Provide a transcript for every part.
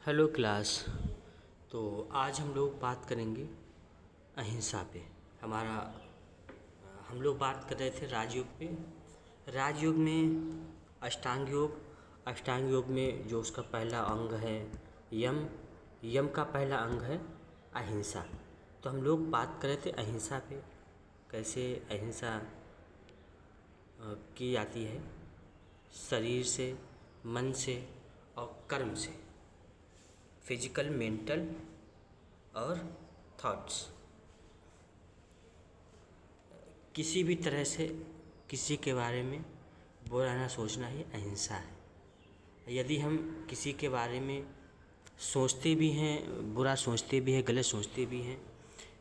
Hello class. तो आज हम लोग बात करेंगे अहिंसा पे। हमारा हम लोग बात कर रहे थे राजयोग पे। राजयोग में अष्टांग योग में जो उसका पहला अंग है यम, यम का पहला अंग है अहिंसा। तो हम लोग बात कर रहे थे अहिंसा पे, कैसे अहिंसा की जाती है शरीर से, मन से और कर्म से, फिजिकल, मेंटल और थॉट्स। किसी भी तरह से किसी के बारे में बुरा ना सोचना ही अहिंसा है। यदि हम किसी के बारे में सोचते भी हैं, बुरा सोचते भी हैं, गलत सोचते भी हैं,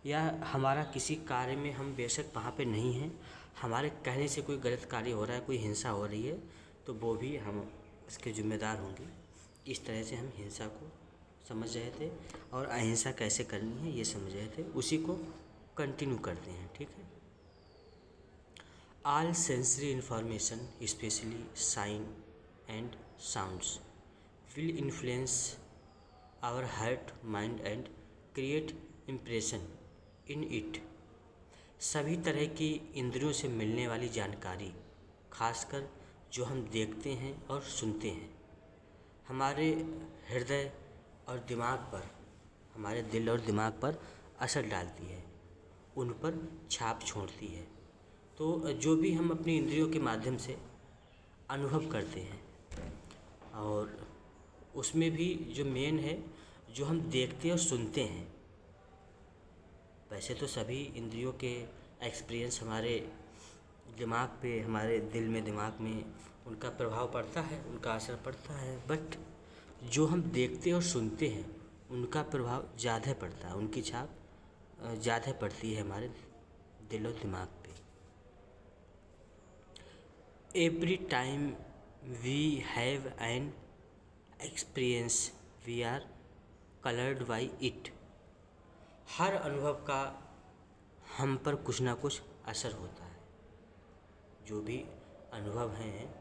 या हमारा किसी कार्य में हम बेशक वहाँ पे नहीं हैं, हमारे कहने से कोई गलत कार्य हो रहा है, कोई हिंसा हो रही है, तो वो भी हम इसके जिम्मेदार होंगे। इस तरह से हम हिंसा को समझ रहे थे और अहिंसा कैसे करनी है ये समझ रहे थे, उसी को कंटिन्यू करते हैं। ठीक है। All sensory information specially sign and sounds will influence our heart, mind and create impression in it. सभी तरह की इंद्रियों से मिलने वाली जानकारी, खासकर जो हम देखते हैं और सुनते हैं, हमारे हृदय और दिमाग पर, हमारे दिल और दिमाग पर असर डालती है, उन पर छाप छोड़ती है। तो जो भी हम अपनी इंद्रियों के माध्यम से अनुभव करते हैं, और उसमें भी जो मेन है, जो हम देखते और सुनते हैं। वैसे तो सभी इंद्रियों के एक्सपीरियंस हमारे दिमाग पे, हमारे दिल में, दिमाग में उनका प्रभाव पड़ता है, उनका असर पड़ता है, बट जो हम देखते और सुनते हैं उनका प्रभाव ज़्यादा पड़ता है, उनकी छाप ज़्यादा पड़ती है हमारे दिल और दिमाग पे। Every time we have an experience we are coloured by it. हर अनुभव का हम पर कुछ ना कुछ असर होता है। जो भी अनुभव हैं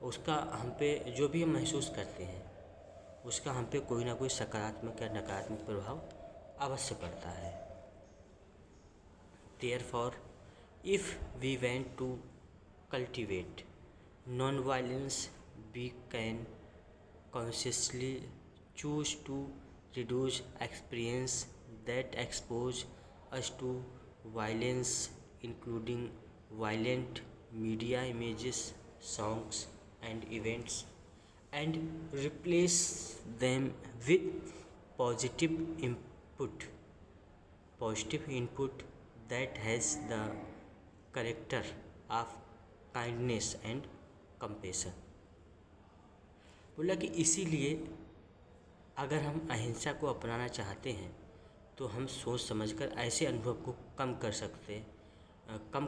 उसका हम पे, जो भी हम महसूस करते हैं उसका हम पे कोई ना कोई सकारात्मक या नकारात्मक प्रभाव अवश्य पड़ता है। Therefore, if we want to cultivate non-violence, we can consciously choose to reduce experience that expose us to violence, including violent media images, songs, and events, and replace them with positive input positive input that has the character of kindness and compassion। बोला कि इसीलिए अगर हम अहिंसा को अपनाना चाहते हैं तो हम सोच समझकर ऐसे अनुभव को कम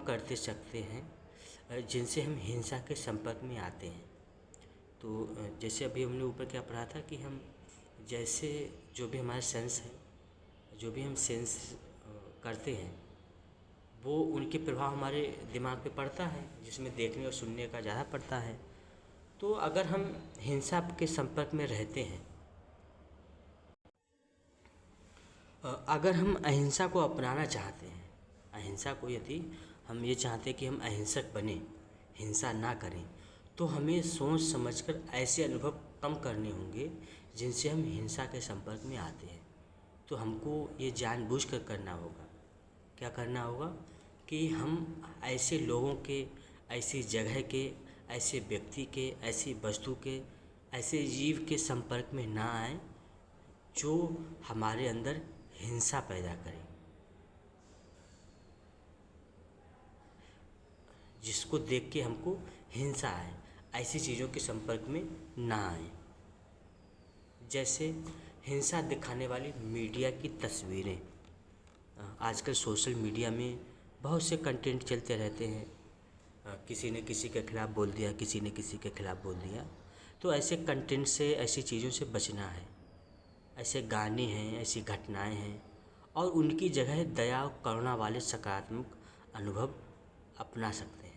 करते सकते हैं जिनसे हम हिंसा के संपर्क में आते हैं। तो जैसे अभी हमने ऊपर क्या पढ़ा था कि हम जैसे जो भी हमारा सेंस है, जो भी हम सेंस करते हैं, वो उनके प्रभाव हमारे दिमाग पे पड़ता है, जिसमें देखने और सुनने का ज़्यादा पड़ता है। तो अगर हम हिंसा के संपर्क में रहते हैं, अगर हम अहिंसा को अपनाना चाहते हैं, अहिंसा को यदि हम ये चाहते हैं कि हम अहिंसक बने, हिंसा ना करें, तो हमें सोच समझकर ऐसे अनुभव कम करने होंगे जिनसे हम हिंसा के संपर्क में आते हैं। तो हमको ये जानबूझकर करना होगा। क्या करना होगा कि हम ऐसे लोगों के, ऐसी जगह के, ऐसे व्यक्ति के, ऐसी वस्तु के, ऐसे जीव के संपर्क में ना आए जो हमारे अंदर हिंसा पैदा करें, जिसको देख के हमको हिंसा आए। ऐसी चीज़ों के संपर्क में ना आए। जैसे हिंसा दिखाने वाली मीडिया की तस्वीरें। आजकल सोशल मीडिया में बहुत से कंटेंट चलते रहते हैं। किसी ने किसी के खिलाफ़ बोल दिया, किसी ने किसी के खिलाफ़ बोल दिया। तो ऐसे कंटेंट से, ऐसी चीज़ों से बचना है। ऐसे गाने हैं, ऐसी घटनाएं हैं, और उनकी जगह दया और करुणा वाले सकारात्मक अनुभव अपना सकते हैं।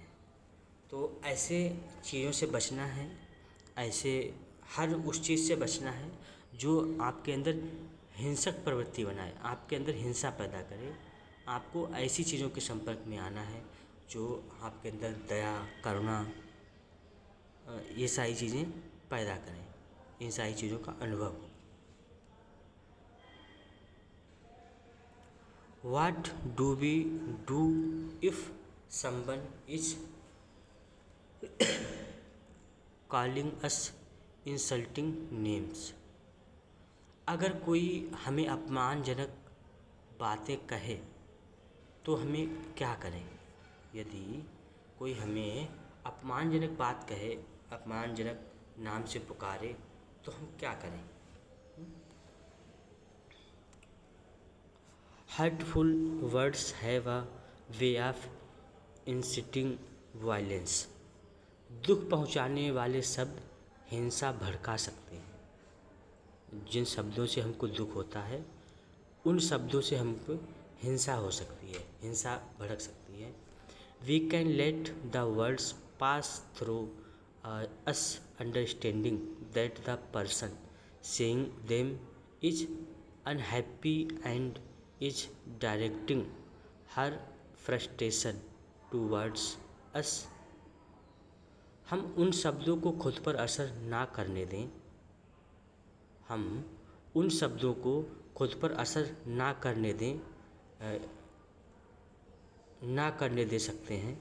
तो ऐसे चीज़ों से बचना है, ऐसे हर उस चीज़ से बचना है जो आपके अंदर हिंसक प्रवृत्ति बनाए, आपके अंदर हिंसा पैदा करे। आपको ऐसी चीज़ों के संपर्क में आना है जो आपके अंदर दया, करुणा, ये सारी चीज़ें पैदा करें, इन सारी चीज़ों का अनुभव हो। What do we do if someone is calling us insulting names? अगर कोई हमें अपमानजनक बातें कहे तो हमें क्या करें? यदि कोई हमें अपमानजनक बात कहे, अपमानजनक नाम से पुकारे, तो हम क्या करें? Hurtful words have a way of inciting violence. दुख पहुंचाने वाले शब्द हिंसा भड़का सकते हैं। जिन शब्दों से हमको दुख होता है, उन शब्दों से हमको हिंसा हो सकती है, हिंसा भड़क सकती है। We can let the words pass through us, understanding that the person saying them is unhappy and is directing her frustration towards us. हम उन शब्दों को खुद पर असर ना करने दें, हम उन शब्दों को खुद पर असर ना करने दें, ना करने दे सकते हैं,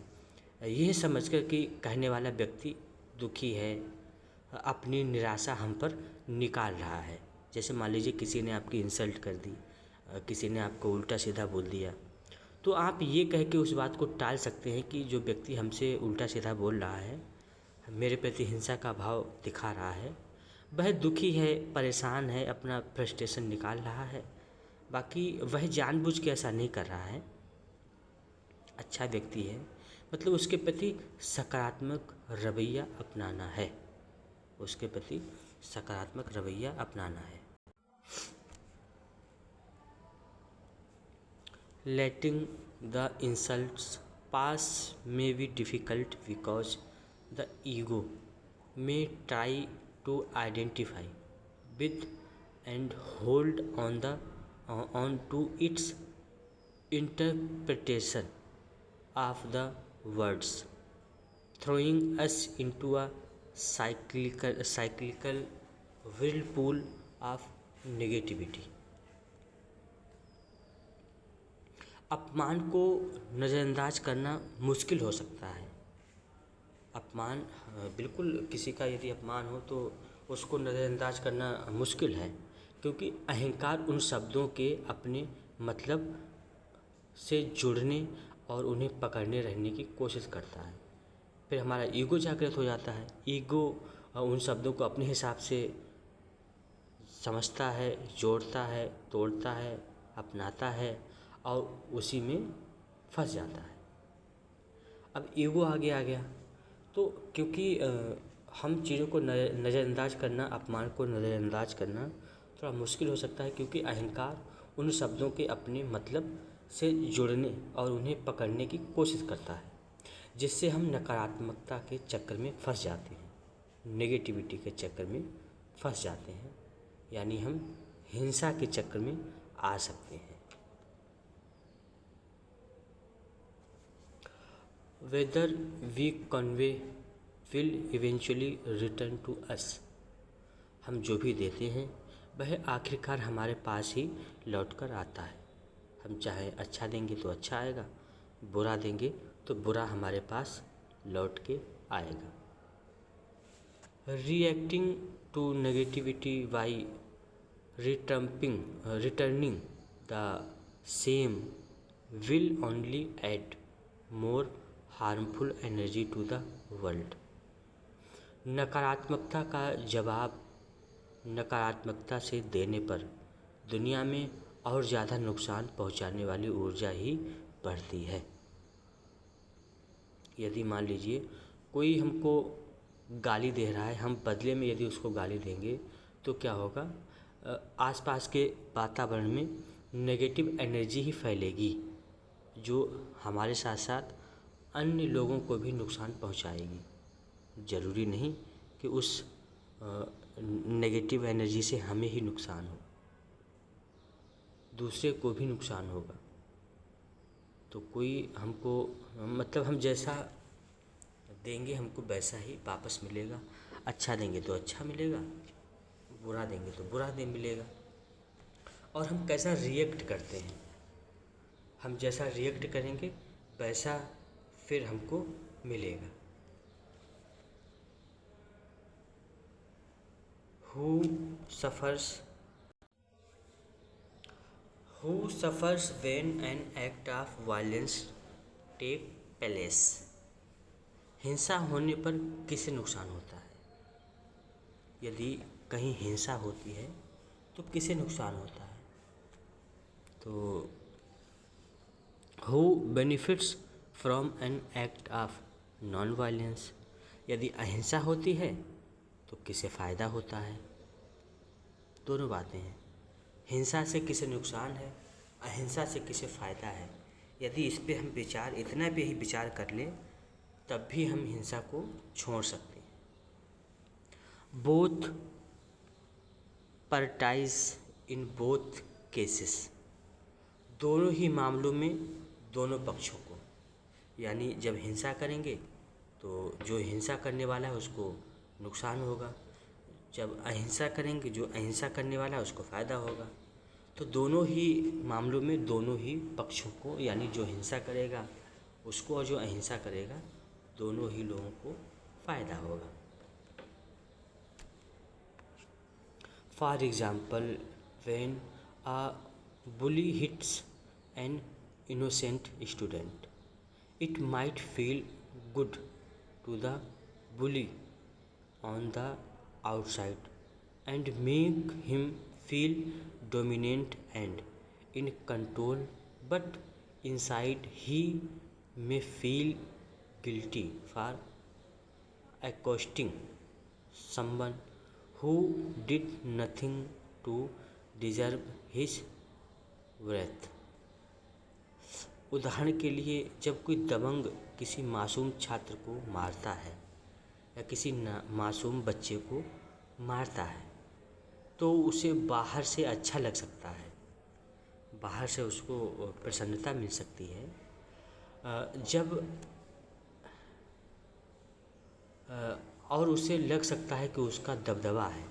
यह समझकर कि कहने वाला व्यक्ति दुखी है, अपनी निराशा हम पर निकाल रहा है। जैसे मान लीजिए किसी ने आपकी इंसल्ट कर दी, किसी ने आपको उल्टा सीधा बोल दिया, तो आप ये कह के उस बात को टाल सकते हैं कि जो व्यक्ति हमसे उल्टा सीधा बोल रहा है, मेरे प्रति हिंसा का भाव दिखा रहा है, वह दुखी है, परेशान है, अपना फ्रस्ट्रेशन निकाल रहा है। बाकी वह जानबूझ के ऐसा नहीं कर रहा है, अच्छा व्यक्ति है, मतलब उसके प्रति सकारात्मक रवैया अपनाना है, उसके प्रति सकारात्मक रवैया अपनाना है। Letting the insults pass may be difficult because the ego may try to identify with and hold on to its interpretation of the words, throwing us into a cyclical whirlpool of negativity. अपमान को नज़रअंदाज करना मुश्किल हो सकता है। अपमान, बिल्कुल किसी का यदि अपमान हो तो उसको नज़रअंदाज करना मुश्किल है, क्योंकि अहंकार उन शब्दों के अपने मतलब से जुड़ने और उन्हें पकड़ने रहने की कोशिश करता है। फिर हमारा ईगो जागृत हो जाता है। ईगो उन शब्दों को अपने हिसाब से समझता है, जोड़ता है, तोड़ता है, अपनाता है और उसी में फंस जाता है। अब ईगो आगे आ गया तो क्योंकि हम चीज़ों को नज़रअंदाज करना, अपमान को नज़रअंदाज करना थोड़ा मुश्किल हो सकता है, क्योंकि अहंकार उन शब्दों के अपने मतलब से जुड़ने और उन्हें पकड़ने की कोशिश करता है, जिससे हम नकारात्मकता के चक्कर में फंस जाते हैं, नेगेटिविटी के चक्कर में फंस जाते हैं, यानी हम हिंसा के चक्कर में आ सकते हैं। Whether we convey will eventually return to us. हम जो भी देते हैं वह आखिरकार हमारे पास ही लौट कर आता है। हम चाहे अच्छा देंगे तो अच्छा आएगा, बुरा देंगे तो बुरा हमारे पास लौट के आएगा। Reacting to negativity by returning the same will only add more harmful energy to the world. नकारात्मकता का जवाब नकारात्मकता से देने पर दुनिया में और ज़्यादा नुकसान पहुंचाने वाली ऊर्जा ही बढ़ती है। यदि मान लीजिए कोई हमको गाली दे रहा है, हम बदले में यदि उसको गाली देंगे तो क्या होगा, आसपास के वातावरण में नेगेटिव एनर्जी ही फैलेगी, जो हमारे साथ साथ अन्य लोगों को भी नुकसान पहुंचाएगी। ज़रूरी नहीं कि उस नेगेटिव एनर्जी से हमें ही नुकसान हो, दूसरे को भी नुकसान होगा। तो कोई हमको मतलब हम जैसा देंगे हमको वैसा ही वापस मिलेगा। अच्छा देंगे तो अच्छा मिलेगा, बुरा देंगे तो बुरा दे मिलेगा। और हम कैसा रिएक्ट करते हैं, हम जैसा रिएक्ट करेंगे वैसा फिर हमको मिलेगा। Who suffers when an act of violence take place? हिंसा होने पर किसे नुकसान होता है? यदि कहीं हिंसा होती है तो किसे नुकसान होता है? तो who benefits from an act of non violence? यदि अहिंसा होती है तो किसे फ़ायदा होता है? दोनों बातें हैं, हिंसा से किसे नुकसान है, अहिंसा से किसे फ़ायदा है। यदि इस पे हम विचार इतना पे ही विचार कर लें तब भी हम हिंसा को छोड़ सकते हैं। बोथ पार्टाइज इन बोथ केसेस, दोनों ही मामलों में दोनों पक्षों को, यानी जब हिंसा करेंगे तो जो हिंसा करने वाला है उसको नुकसान होगा, जब अहिंसा करेंगे जो अहिंसा करने वाला है उसको फ़ायदा होगा। तो दोनों ही मामलों में दोनों ही पक्षों को, यानी जो हिंसा करेगा उसको और जो अहिंसा करेगा दोनों ही लोगों को फ़ायदा होगा। For example, when a bully hits an innocent student, it might feel good to the bully on the outside and make him feel dominant and in control, but inside he may feel guilty for accosting someone who did nothing to deserve his wrath. उदाहरण के लिए, जब कोई दबंग किसी मासूम छात्र को मारता है या किसी मासूम बच्चे को मारता है तो उसे बाहर से अच्छा लग सकता है, बाहर से उसको प्रसन्नता मिल सकती है। जब और उसे लग सकता है कि उसका दबदबा है,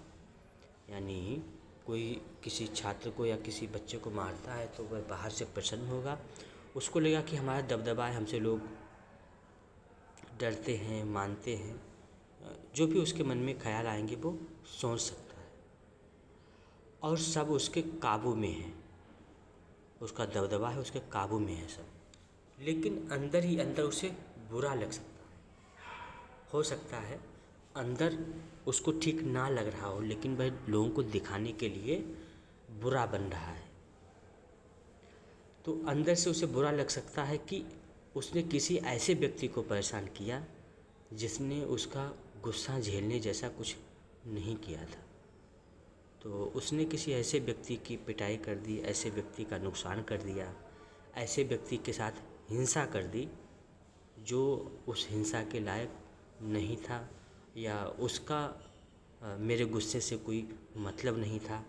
यानी कोई किसी छात्र को या किसी बच्चे को मारता है तो वह बाहर से प्रसन्न होगा, उसको लगेगा कि हमारा दबदबा है, हमसे लोग डरते हैं, मानते हैं। जो भी उसके मन में ख्याल आएंगे वो सोच सकता है और सब उसके काबू में है, उसका दबदबा है, उसके काबू में है सब। लेकिन अंदर ही अंदर उसे बुरा लग सकता है, हो सकता है अंदर उसको ठीक ना लग रहा हो लेकिन वह लोगों को दिखाने के लिए बुरा बन रहा है। तो अंदर से उसे बुरा लग सकता है कि उसने किसी ऐसे व्यक्ति को परेशान किया जिसने उसका गुस्सा झेलने जैसा कुछ नहीं किया था। तो उसने किसी ऐसे व्यक्ति की पिटाई कर दी, ऐसे व्यक्ति का नुकसान कर दिया, ऐसे व्यक्ति के साथ हिंसा कर दी जो उस हिंसा के लायक नहीं था, या उसका मेरे गुस्से से कोई मतलब नहीं था।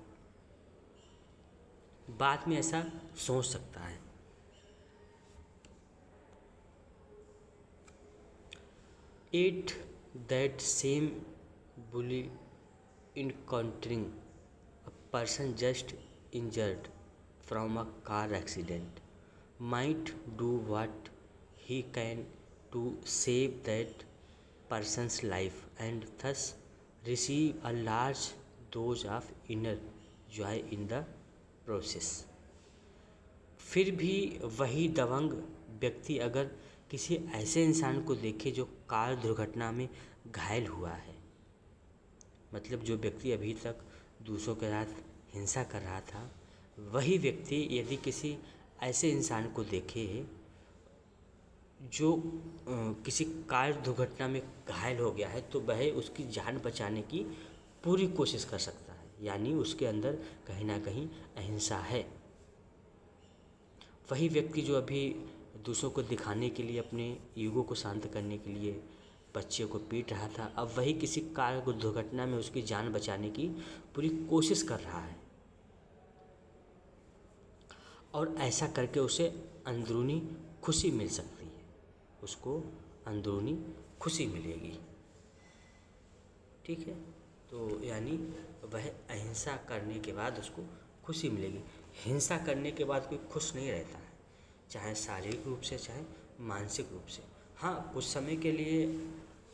बाद में ऐसा सोच सकता है। Yet that same bully encountering a person just injured from a car accident might do what he can to save that person's life and thus receive a large dose of inner joy in the process. फिर भी वही दबंग व्यक्ति अगर किसी ऐसे इंसान को देखे जो कार दुर्घटना में घायल हुआ है, मतलब जो व्यक्ति अभी तक दूसरों के साथ हिंसा कर रहा था, वही व्यक्ति यदि किसी ऐसे इंसान को देखे जो किसी कार दुर्घटना में घायल हो गया है तो वह उसकी जान बचाने की पूरी कोशिश कर सकता है, यानी उसके अंदर कहीं ना कहीं अहिंसा है। वही व्यक्ति जो अभी दूसरों को दिखाने के लिए, अपने ईगो को शांत करने के लिए बच्चे को पीट रहा था, अब वही किसी कार को दुर्घटना में उसकी जान बचाने की पूरी कोशिश कर रहा है और ऐसा करके उसे अंदरूनी खुशी मिल सकती है, उसको अंदरूनी खुशी मिलेगी। ठीक है, तो यानी वह अहिंसा करने के बाद उसको खुशी मिलेगी। हिंसा करने के बाद कोई खुश नहीं रहता है, चाहे शारीरिक रूप से चाहे मानसिक रूप से। हाँ, कुछ समय के लिए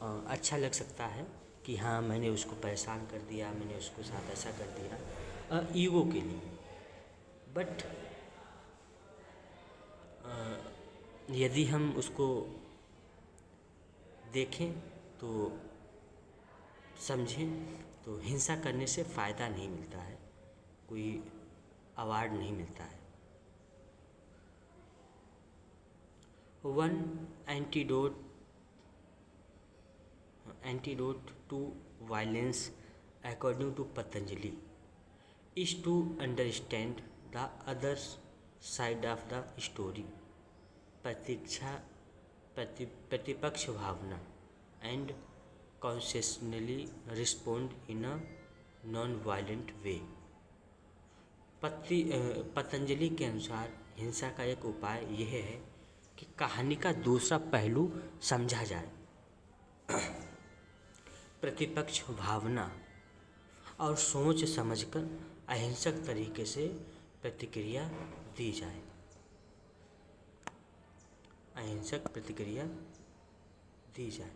अच्छा लग सकता है कि हाँ मैंने उसको परेशान कर दिया, मैंने उसको साथ ऐसा कर दिया, ईगो के लिए। बट यदि हम उसको देखें तो समझें तो हिंसा करने से फ़ायदा नहीं मिलता है, कोई अवार्ड नहीं मिलता है। One antidote to violence according to Patanjali is to understand the other side of the story, प्रतिपक्ष भावना and consciously respond in a non-violent way। Patanjali के अनुसार हिंसा का एक उपाय यह है कि कहानी का दूसरा पहलू समझा जाए, प्रतिपक्ष भावना और सोच समझकर अहिंसक तरीके से प्रतिक्रिया दी जाए, अहिंसक प्रतिक्रिया दी जाए।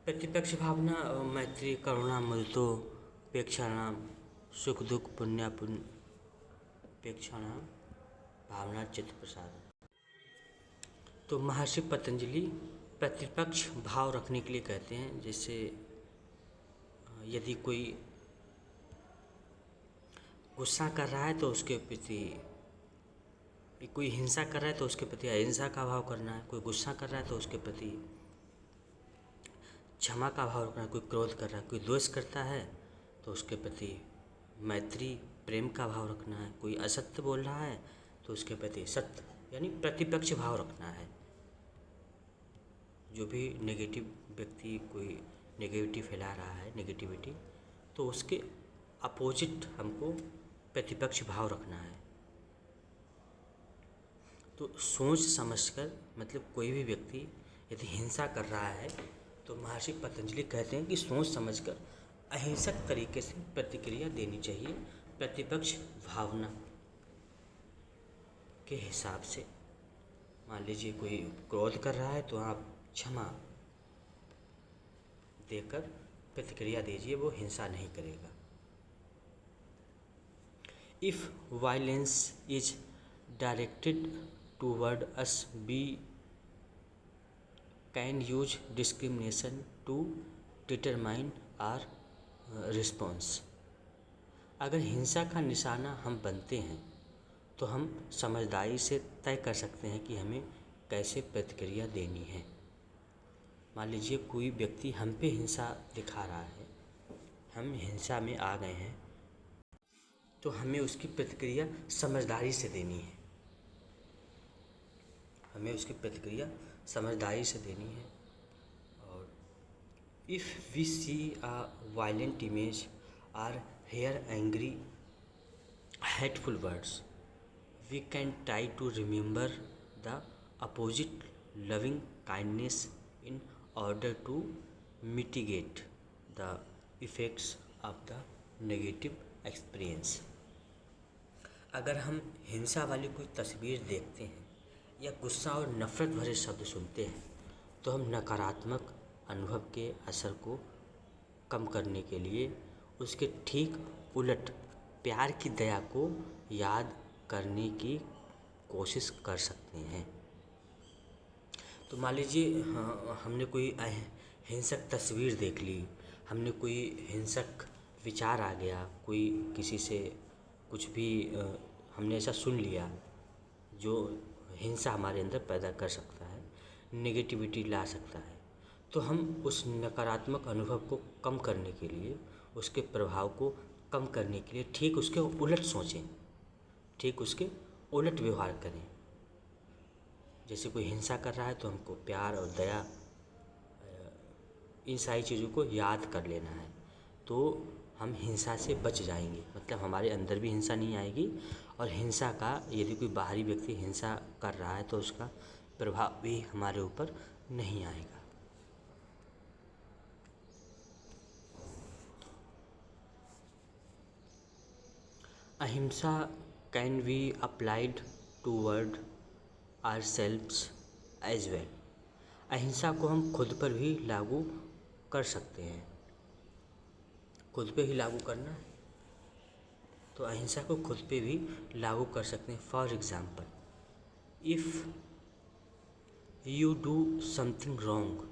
प्रतिपक्ष भावना मैत्री करुणा मुदितो पेक्षाणाम सुख दुख पुण्यापेक्षाणाम भावना चित्त प्रसाद। तो महर्षि पतंजलि प्रतिपक्ष भाव रखने के लिए कहते हैं, जैसे यदि कोई गुस्सा कर रहा है तो उसके प्रति, कोई हिंसा कर रहा है तो उसके प्रति अहिंसा का भाव करना है, कोई गुस्सा कर रहा है तो उसके प्रति क्षमा का भाव रखना है, कोई क्रोध कर रहा है, कोई द्वेष करता है तो उसके प्रति मैत्री प्रेम का भाव रखना है, कोई असत्य बोल रहा है तो उसके प्रति सत्य यानी प्रतिपक्ष भाव रखना है। जो भी नेगेटिव व्यक्ति कोई नेगेटिविटी फैला रहा है, नेगेटिविटी, तो उसके अपोजिट हमको प्रतिपक्ष भाव रखना है। तो सोच समझकर, मतलब कोई भी व्यक्ति यदि हिंसा कर रहा है तो महर्षि पतंजलि कहते हैं कि सोच समझकर अहिंसक तरीके से प्रतिक्रिया देनी चाहिए, प्रतिपक्ष भावना के हिसाब से। मान लीजिए कोई क्रोध कर रहा है तो आप क्षमा देकर प्रतिक्रिया दीजिए, वो हिंसा नहीं करेगा। If violence is directed toward us we can use discrimination to determine our response. अगर हिंसा का निशाना हम बनते हैं तो हम समझदारी से तय कर सकते हैं कि हमें कैसे प्रतिक्रिया देनी है। मान लीजिए कोई व्यक्ति हम पे हिंसा दिखा रहा है, हम हिंसा में आ गए हैं, तो हमें उसकी प्रतिक्रिया समझदारी से देनी है, हमें उसकी प्रतिक्रिया समझदारी से देनी है। और if we see a violent image or hear angry hateful words, we can try to remember the opposite loving kindness in order to mitigate the effects of the negative experience। अगर हम हिंसा वाली कोई तस्वीर देखते हैं या गुस्सा और नफ़रत भरे शब्द सुनते हैं तो हम नकारात्मक अनुभव के असर को कम करने के लिए उसके ठीक उलट प्यार की दया को याद करने की कोशिश कर सकते हैं। तो मान लीजिए हाँ, हमने कोई हिंसक तस्वीर देख ली, हमने कोई हिंसक विचार आ गया, कोई किसी से कुछ भी हमने ऐसा सुन लिया जो हिंसा हमारे अंदर पैदा कर सकता है, नेगेटिविटी ला सकता है, तो हम उस नकारात्मक अनुभव को कम करने के लिए, उसके प्रभाव को कम करने के लिए ठीक उसके उलट सोचें, ठीक उसके उलट व्यवहार करें। जैसे कोई हिंसा कर रहा है तो हमको प्यार और दया, इन सारी चीज़ों को याद कर लेना है, तो हम हिंसा से बच जाएंगे। मतलब हमारे अंदर भी हिंसा नहीं आएगी, और हिंसा का यदि कोई बाहरी व्यक्ति हिंसा कर रहा है तो उसका प्रभाव भी हमारे ऊपर नहीं आएगा। Ahimsa can be applied toward ourselves as well. अहिंसा को हम खुद पर भी लागू कर सकते हैं। खुद पे ही लागू करना है तो अहिंसा को खुद पे भी लागू कर सकते हैं। For example, if you do something wrong,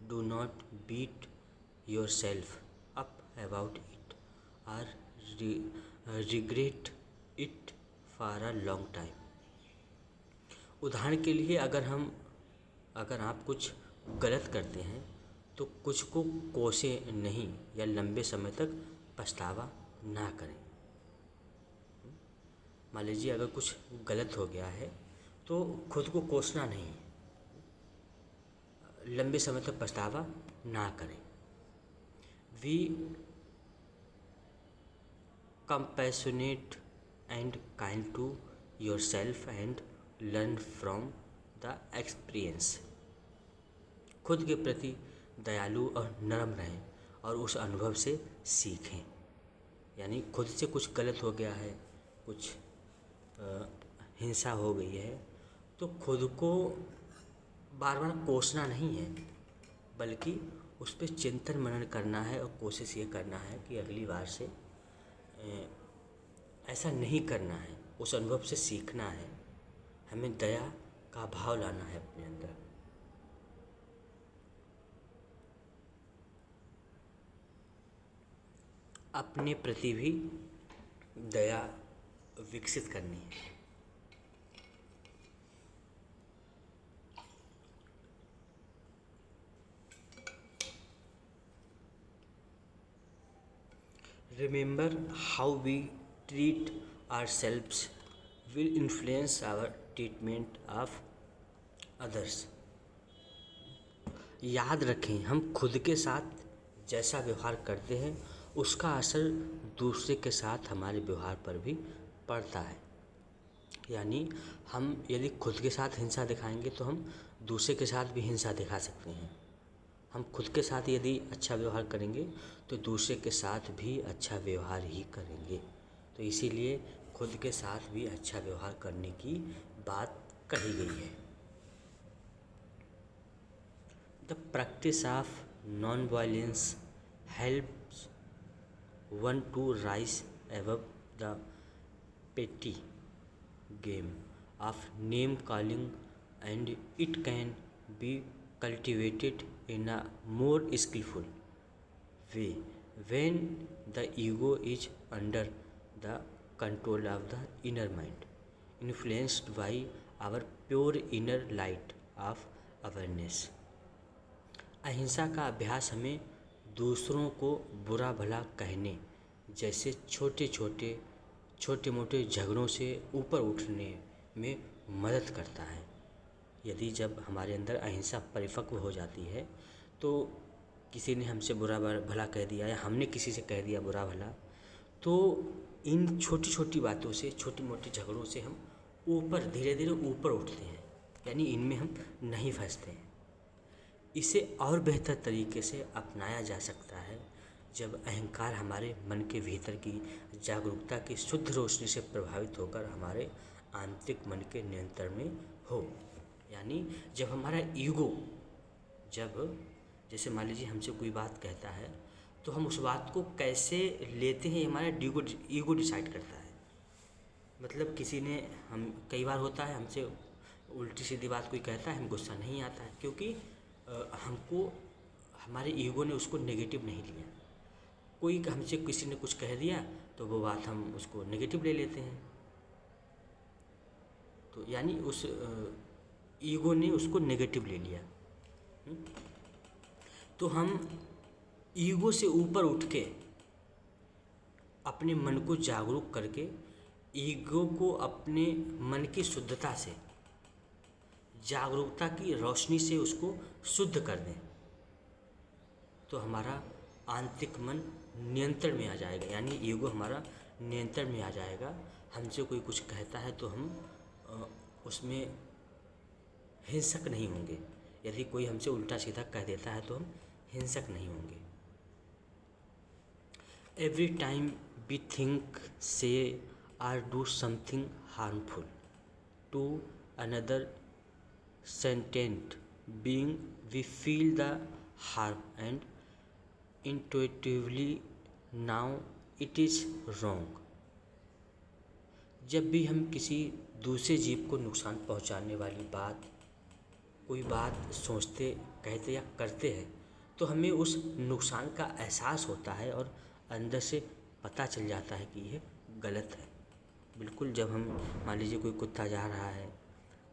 do not beat yourself up about it और regret it for a long time. उदाहरण के लिए अगर आप कुछ गलत करते हैं तो कुछ को कोसे नहीं या लंबे समय तक पछतावा ना करें। मान लीजिए अगर कुछ गलत हो गया है तो खुद को कोसना नहीं, लंबे समय तक पछतावा ना करें। We compassionate and kind to yourself and learn from the experience। खुद के प्रति दयालु और नरम रहें और उस अनुभव से सीखें। यानी खुद से कुछ गलत हो गया है, कुछ हिंसा हो गई है, तो खुद को बार बार कोसना नहीं है, बल्कि उस पर चिंतन मनन करना है और कोशिश ये करना है कि अगली बार से ऐसा नहीं करना है। उस अनुभव से सीखना है, हमें दया का भाव लाना है अपने अंदर। अपने प्रति भी दया विकसित करनी है। Remember, how we treat ourselves will influence our treatment of others। याद रखें, हम खुद के साथ जैसा व्यवहार करते हैं उसका असर दूसरे के साथ हमारे व्यवहार पर भी पड़ता है। यानी हम यदि खुद के साथ हिंसा दिखाएंगे तो हम दूसरे के साथ भी हिंसा दिखा सकते हैं। हम खुद के साथ यदि अच्छा व्यवहार करेंगे तो दूसरे के साथ भी अच्छा व्यवहार ही करेंगे। तो इसीलिए खुद के साथ भी अच्छा व्यवहार करने की बात कही गई है। The practice of non violence helps one two rise above the पेटी game of name calling, and it can be cultivated in a more skillful way when the ego is under the control of the inner mind, influenced by our pure inner light of awareness। अहिंसा का अभ्यास हमें दूसरों को बुरा भला कहने जैसे छोटे मोटे झगड़ों से ऊपर उठने में मदद करता है। यदि जब हमारे अंदर अहिंसा परिपक्व हो जाती है तो किसी ने हमसे बुरा भला कह दिया या हमने किसी से कह दिया बुरा भला, तो इन छोटी बातों से, छोटी मोटी झगड़ों से हम धीरे धीरे ऊपर उठते हैं, यानी इनमें हम नहीं फंसते हैं। इसे और बेहतर तरीके से अपनाया जा सकता है जब अहंकार हमारे मन के भीतर की जागरूकता की शुद्ध रोशनी से प्रभावित होकर हमारे आंतरिक मन के नियंत्रण में हो। यानी जब हमारा ईगो, जैसे मान लीजिए हमसे कोई बात कहता है तो हम उस बात को कैसे लेते हैं हमारा ईगो डिसाइड करता है। मतलब किसी ने कई बार होता है हमसे उल्टी सीधी बात कोई कहता है, हम गुस्सा नहीं आता है, क्योंकि हमको हमारे ईगो ने उसको नेगेटिव नहीं लिया। कोई हमसे किसी ने कुछ कह दिया तो वो बात हम उसको नेगेटिव ले लेते हैं, तो यानी उस ईगो ने उसको नेगेटिव ले लिया। तो हम ईगो से ऊपर उठ के अपने मन को जागरूक करके ईगो को अपने मन की शुद्धता से, जागरूकता की रोशनी से उसको शुद्ध कर दें, तो हमारा आंतरिक मन नियंत्रण में आ जाएगा, यानी ईगो हमारा नियंत्रण में आ जाएगा। हमसे कोई कुछ कहता है तो हम उसमें हिंसक नहीं होंगे। यदि कोई हमसे उल्टा सीधा कह देता है तो हम हिंसक नहीं होंगे। Every time we think, say or do something harmful to another sentient being, we feel the harm and intuitively now it is wrong। जब भी हम किसी दूसरे जीव को नुकसान पहुंचाने वाली बात, कोई बात सोचते, कहते या करते हैं तो हमें उस नुकसान का एहसास होता है और अंदर से पता चल जाता है कि यह गलत है। बिल्कुल, जब हम मान लीजिए कोई कुत्ता जा रहा है,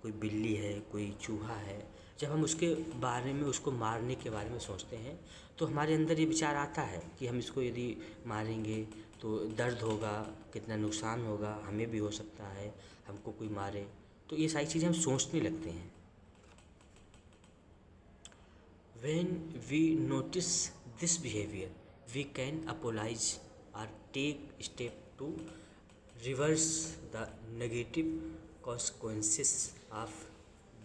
कोई बिल्ली है, कोई चूहा है, जब हम उसके बारे में, उसको मारने के बारे में सोचते हैं तो हमारे अंदर ये विचार आता है कि हम इसको यदि मारेंगे तो दर्द होगा, कितना नुकसान होगा, हमें भी हो सकता है, हमको कोई मारे, तो ये सारी चीज़ें हम सोचने लगते हैं। When we notice this behavior, we can apologize or take step to reverse the negative consequences of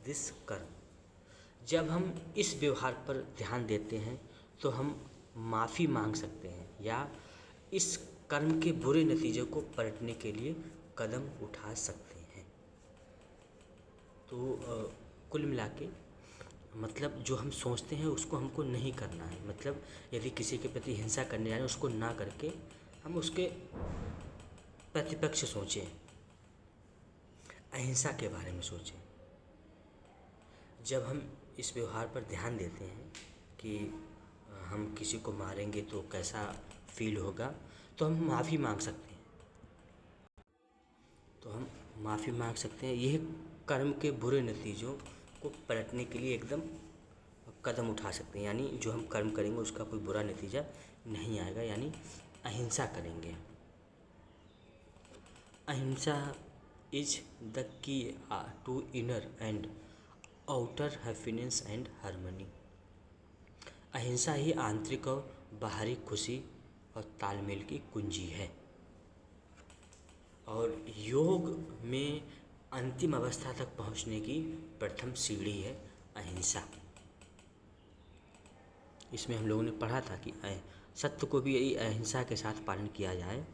this कर्म। जब हम इस व्यवहार पर ध्यान देते हैं तो हम माफ़ी मांग सकते हैं या इस कर्म के बुरे नतीजों को पलटने के लिए कदम उठा सकते हैं। तो कुल मिला के मतलब जो हम सोचते हैं उसको हमको नहीं करना है। मतलब यदि किसी के प्रति हिंसा करने जा रहे हैं उसको ना करके हम उसके प्रतिपक्ष सोचें, अहिंसा के बारे में सोचें। जब हम इस व्यवहार पर ध्यान देते हैं कि हम किसी को मारेंगे तो कैसा फील होगा, तो हम माफ़ी मांग सकते हैं। यह कर्म के बुरे नतीजों को पलटने के लिए एकदम कदम उठा सकते हैं, यानी जो हम कर्म करेंगे उसका कोई बुरा नतीजा नहीं आएगा, यानी अहिंसा करेंगे। Ahimsa is the key to inner and outer happiness and harmony. अहिंसा ही आंतरिक और बाहरी खुशी और तालमेल की कुंजी है। और योग में अंतिम अवस्था तक पहुंचने की प्रथम सीढ़ी है अहिंसा। इसमें हम लोगों ने पढ़ा था कि सत्य को भी यदि अहिंसा के साथ पालन किया जाए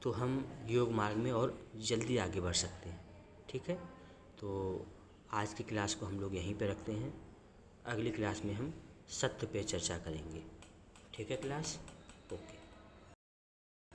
तो हम योग मार्ग में और जल्दी आगे बढ़ सकते हैं। ठीक है, तो आज की क्लास को हम लोग यहीं पे रखते हैं। अगली क्लास में हम सत्य पे चर्चा करेंगे। ठीक है क्लास, ओके।